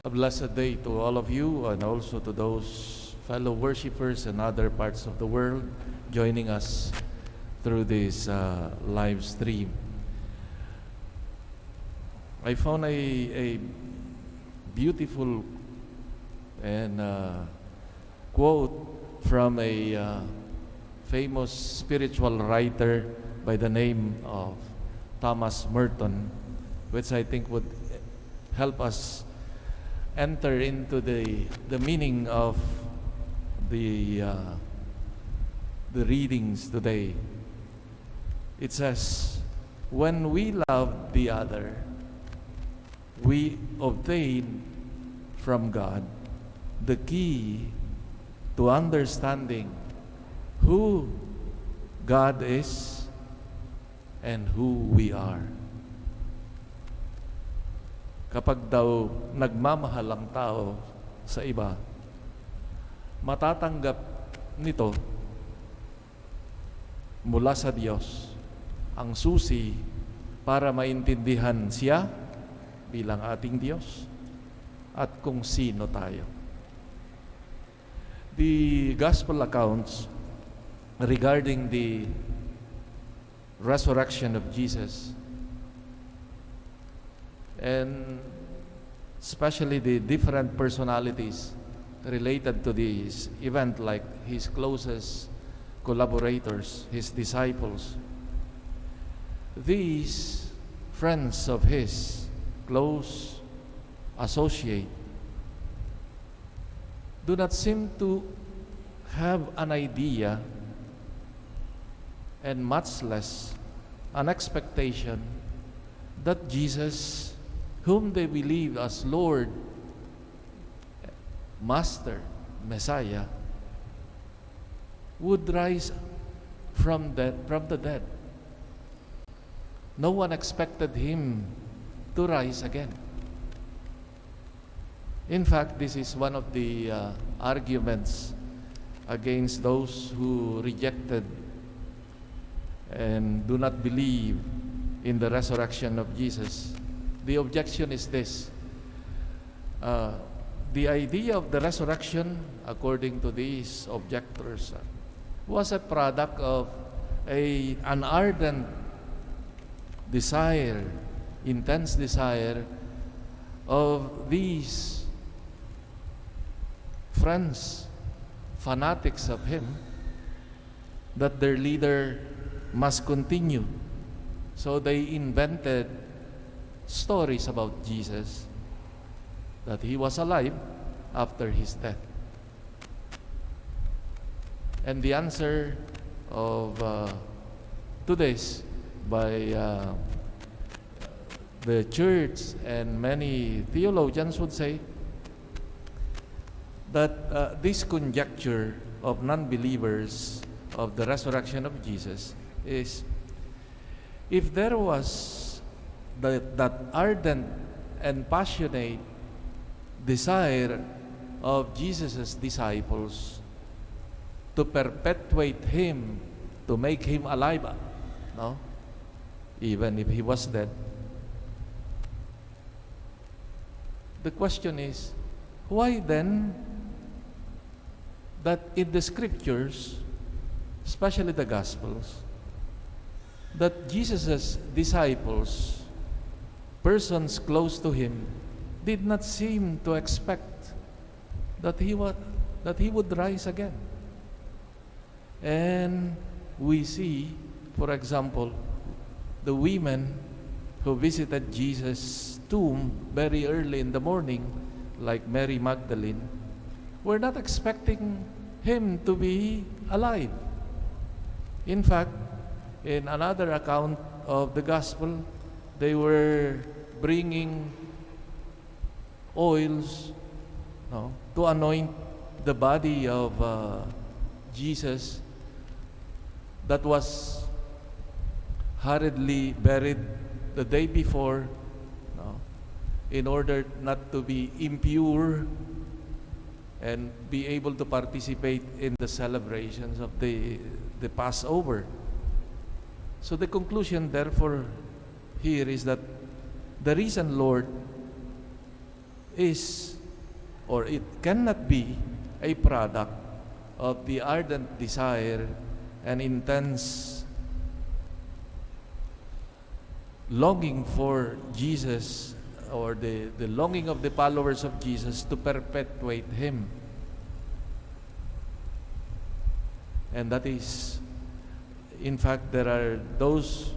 A blessed day to all of you and also to those fellow worshipers in other parts of the world joining us through this live stream. I found a beautiful and quote from a famous spiritual writer by the name of Thomas Merton, which I think would help us enter into the meaning of the readings today. It says, when we love the other, we obtain from God the key to understanding who God is and who we are. Kapag daw nagmamahal ang tao sa iba, matatanggap nito mula sa Diyos ang susi para maintindihan siya bilang ating Diyos at kung sino tayo. The gospel accounts regarding the resurrection of Jesus, and especially the different personalities related to this event, like his closest collaborators, his disciples. These friends of his, close associate, do not seem to have an idea and much less an expectation that Jesus, whom they believe as Lord, Master, Messiah, would rise from the dead. No one expected him to rise again. In fact, this is one of the arguments against those who rejected and do not believe in the resurrection of Jesus. The objection is this: the idea of the resurrection, according to these objectors, was a product of an ardent desire, intense desire of these friends, fanatics of him, that their leader must continue. So they invented stories about Jesus, that he was alive after his death. And the answer of to this by the church and many theologians would say that this conjecture of non-believers of the resurrection of Jesus is, if there was that ardent and passionate desire of Jesus' disciples to perpetuate him, to make him alive, no? Even if he was dead. The question is, why then that in the scriptures, especially the Gospels, that Jesus' disciples, persons close to him, did not seem to expect that he would rise again? And we see, for example, the women who visited Jesus' tomb very early in the morning, like Mary Magdalene, were not expecting him to be alive. In fact, in another account of the gospel, they were bringing oils, no, to anoint the body of Jesus that was hurriedly buried the day before, no, in order not to be impure and be able to participate in the celebrations of the Passover. So the conclusion, therefore, here is that the risen Lord is, or it cannot be, a product of the ardent desire and intense longing for Jesus, or the longing of the followers of Jesus to perpetuate Him. And that is, in fact, there are those,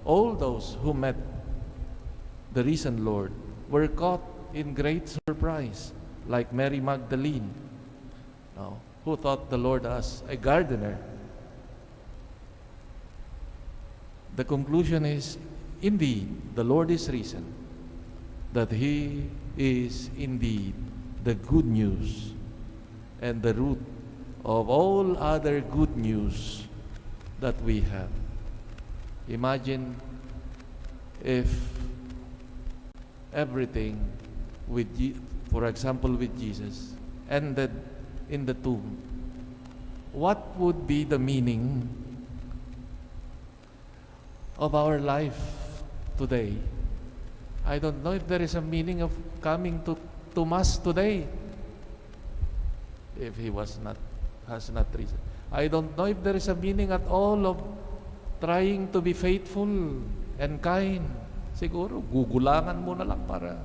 all those who met the risen Lord were caught in great surprise, like Mary Magdalene, who thought the Lord as a gardener. The conclusion is, indeed, the Lord is risen, that He is indeed the good news and the root of all other good news that we have. Imagine if everything, for example with Jesus, ended in the tomb. What would be the meaning of our life today? I don't know if there is a meaning of coming to Mass today if He has not risen. I don't know if there is a meaning at all of trying to be faithful and kind. Siguro, gugulangan mo na lang para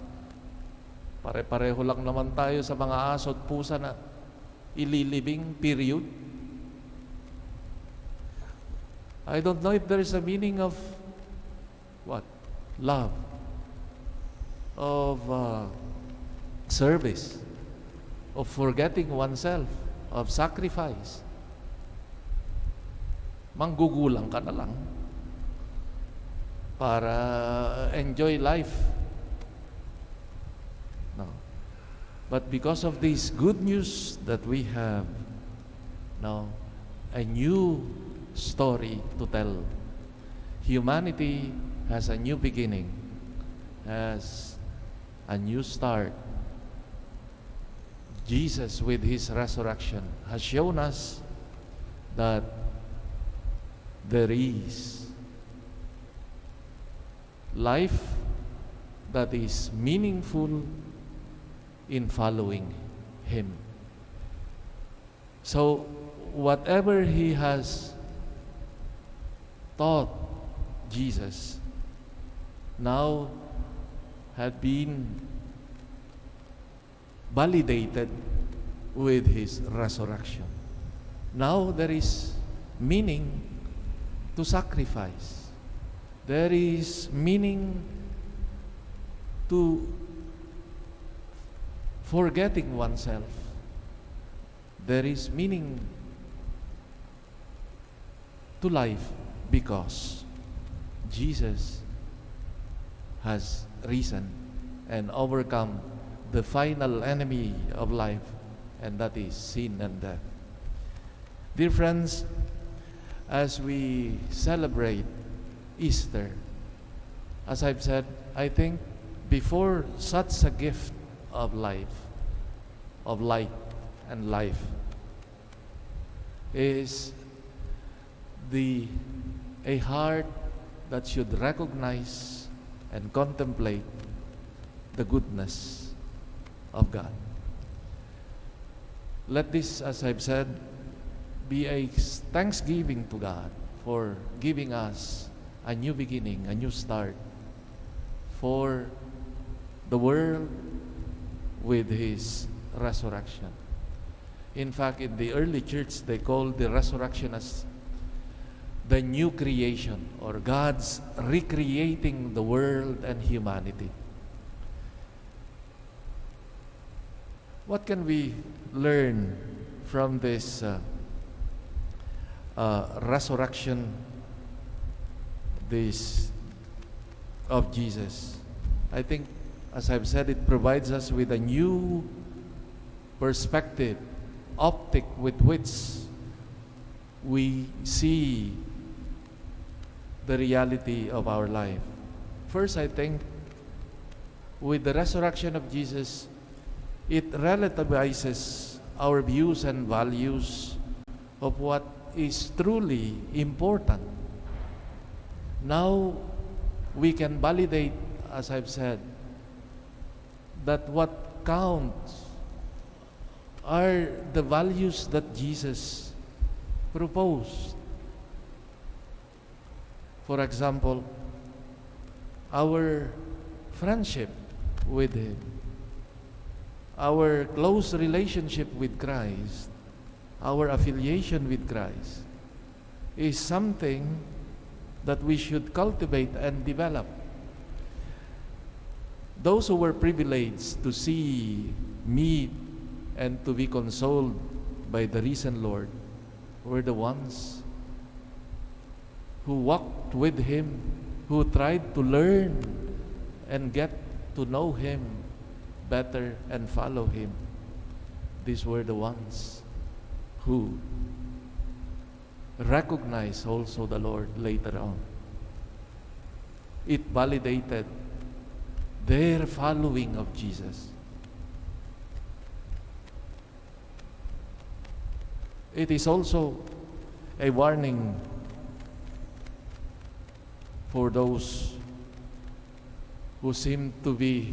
pare-pareho lang naman tayo sa mga aso at pusa na ililibing period. I don't know if there is a meaning of what? Love, of service, of forgetting oneself, of sacrifice. Manggugulang ka na lang para enjoy life. No. But because of this good news that we have now, a new story to tell. Humanity has a new beginning, has a new start. Jesus, with His resurrection, has shown us that there is life that is meaningful in following Him. So, whatever He has taught, Jesus, now had been validated with His resurrection. Now there is meaning to sacrifice. There is meaning to forgetting oneself. There is meaning to life because Jesus has risen and overcome the final enemy of life, and that is sin and death. Dear friends, as we celebrate Easter, as I've said, I think before such a gift of life, of light and life, is a heart that should recognize and contemplate the goodness of God. Let this, as I've said, be a thanksgiving to God for giving us a new beginning, a new start for the world with His resurrection. In fact, in the early church, they called the resurrection as the new creation, or God's recreating the world and humanity. What can we learn from this resurrection of Jesus? I think, as I've said, it provides us with a new perspective, optic with which we see the reality of our life. First, I think, with the resurrection of Jesus, it relativizes our views and values of what is truly important. Now, we can validate, as I've said, that what counts are the values that Jesus proposed. For example, our friendship with Him, our close relationship with Christ, our affiliation with Christ is something that we should cultivate and develop. Those who were privileged to see, meet, and to be consoled by the risen Lord were the ones who walked with Him, who tried to learn and get to know Him better and follow Him. These were the ones who recognized also the Lord later on. It validated their following of Jesus. It is also a warning for those who seem to be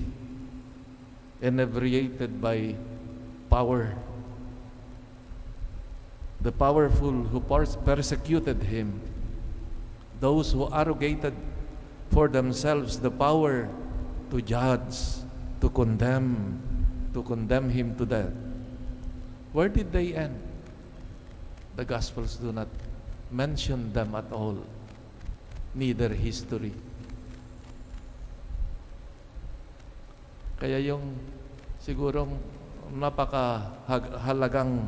inebriated by power. The powerful who persecuted Him, those who arrogated for themselves the power to judge, to condemn Him to death. Where did they end? The Gospels do not mention them at all, neither history. Kaya yung sigurong napakahalagang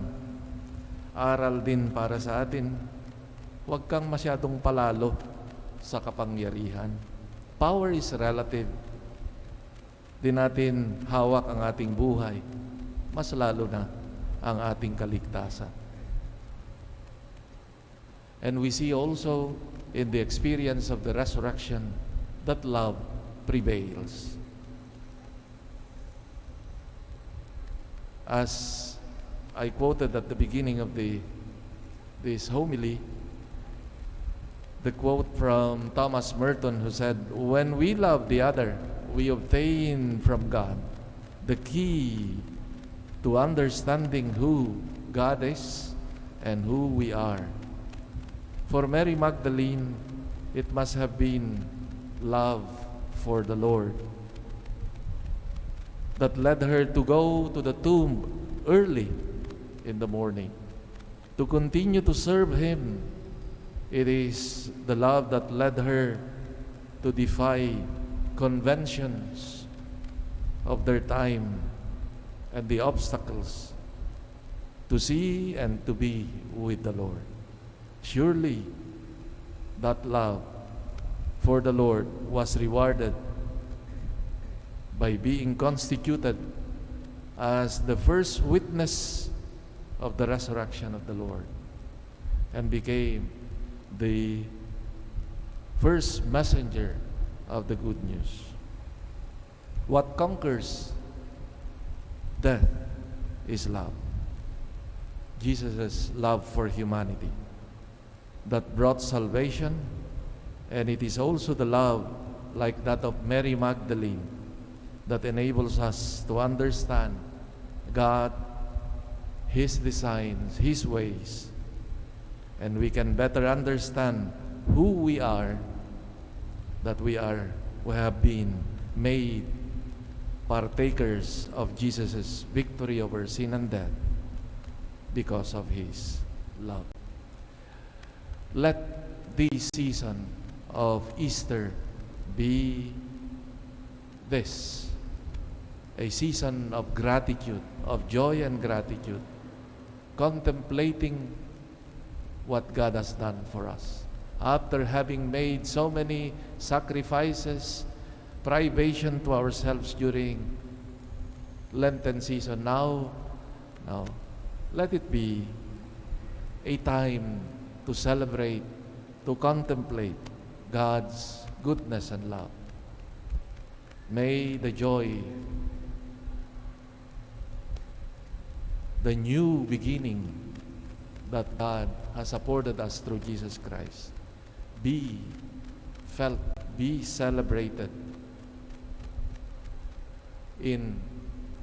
aral din para sa atin, huwag kang masyadong palalo sa kapangyarihan. Power is relative. Di natin hawak ang ating buhay, mas lalo na ang ating kaligtasan. And we see also in the experience of the resurrection that love prevails. As I quoted at the beginning of this homily, the quote from Thomas Merton, who said, "When we love the other, we obtain from God the key to understanding who God is and who we are." For Mary Magdalene, it must have been love for the Lord that led her to go to the tomb early in the morning, to continue to serve Him. It is the love that led her to defy conventions of their time and the obstacles to see and to be with the Lord. Surely that love for the Lord was rewarded by being constituted as the first witness of the resurrection of the Lord and became the first messenger of the good news. What conquers death is love. Jesus' love for humanity that brought salvation, and it is also the love like that of Mary Magdalene that enables us to understand God, His designs, His ways, and we can better understand who we are, that we have been made partakers of Jesus' victory over sin and death because of His love. Let this season of Easter be this, a season of gratitude, of joy and gratitude, contemplating what God has done for us. After having made so many sacrifices, privation to ourselves during Lenten season, now let it be a time to celebrate, to contemplate God's goodness and love. May the joy, the new beginning that God has afforded us through Jesus Christ be felt, be celebrated in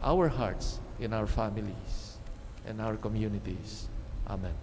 our hearts, in our families, and our communities. Amen.